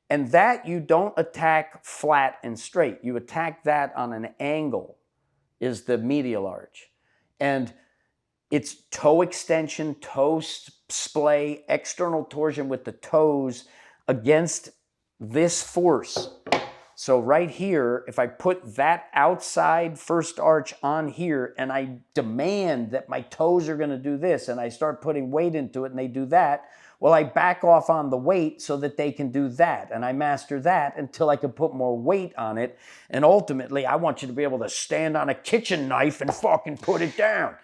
and that you don't attack flat and straight. You attack that on an angle, is the medial arch. And it's toe extension, toe splay, external torsion with the toes against this force. So right here, if I put that outside first arch on here and I demand that my toes are going to do this and I start putting weight into it and they do that, well, I back off on the weight so that they can do that. And I master that until I can put more weight on it. And ultimately, I want you to be able to stand on a kitchen knife and fucking put it down.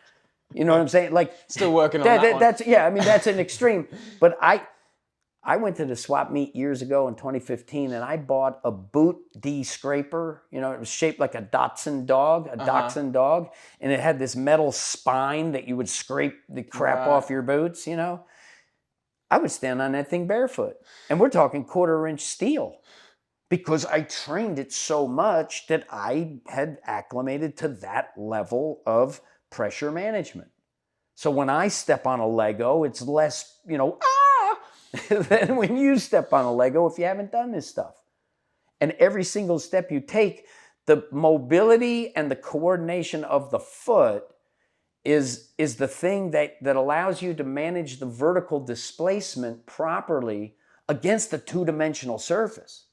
You know what I'm saying? Like, Still working on that one. That's an extreme. But I went to the swap meet years ago in 2015, and I bought a boot de-scraper. You know, it was shaped like a Dachshund dog, and it had this metal spine that you would scrape the crap off your boots, you know. I would stand on that thing barefoot. And we're talking 1/4-inch steel because I trained it so much that I had acclimated to that level of pressure management. So when I step on a Lego, it's less, than when you step on a Lego if you haven't done this stuff. And every single step you take, the mobility and the coordination of the foot is the thing that allows you to manage the vertical displacement properly against the two-dimensional surface.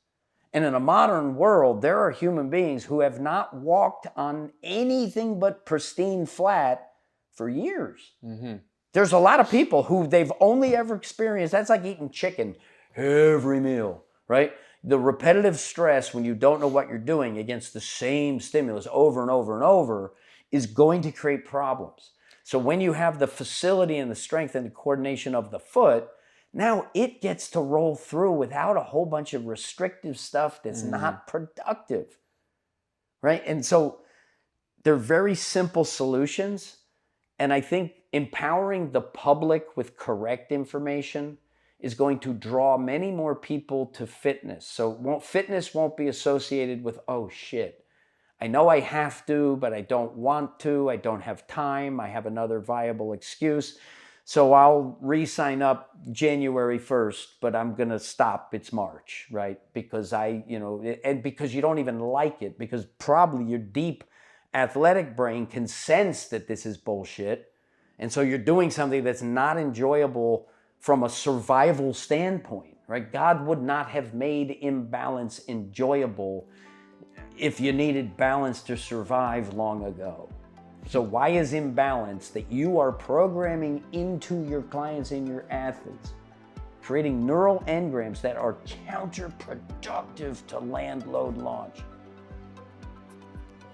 And in a modern world, there are human beings who have not walked on anything but pristine flat for years. Mm-hmm. There's a lot of people who they've only ever experienced, that's like eating chicken every meal, right? The repetitive stress when you don't know what you're doing against the same stimulus over and over and over is going to create problems. So when you have the facility and the strength and the coordination of the foot, now it gets to roll through without a whole bunch of restrictive stuff that's not productive, right? And so they're very simple solutions. And I think empowering the public with correct information is going to draw many more people to fitness. So fitness won't be associated with, oh shit, I know I have to, but I don't want to. I don't have time. I have another viable excuse. So I'll re-sign up January 1st, but I'm going to stop. It's March, right? Because and because you don't even like it, because probably your deep athletic brain can sense that this is bullshit. And so you're doing something that's not enjoyable from a survival standpoint, right? God would not have made imbalance enjoyable if you needed balance to survive long ago. So why is imbalance that you are programming into your clients and your athletes, creating neural engrams that are counterproductive to land, load, launch?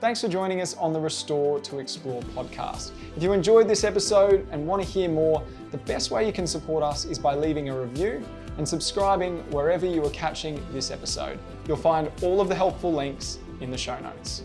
Thanks for joining us on the Restore to Explore podcast. If you enjoyed this episode and want to hear more, the best way you can support us is by leaving a review and subscribing wherever you are catching this episode. You'll find all of the helpful links in the show notes.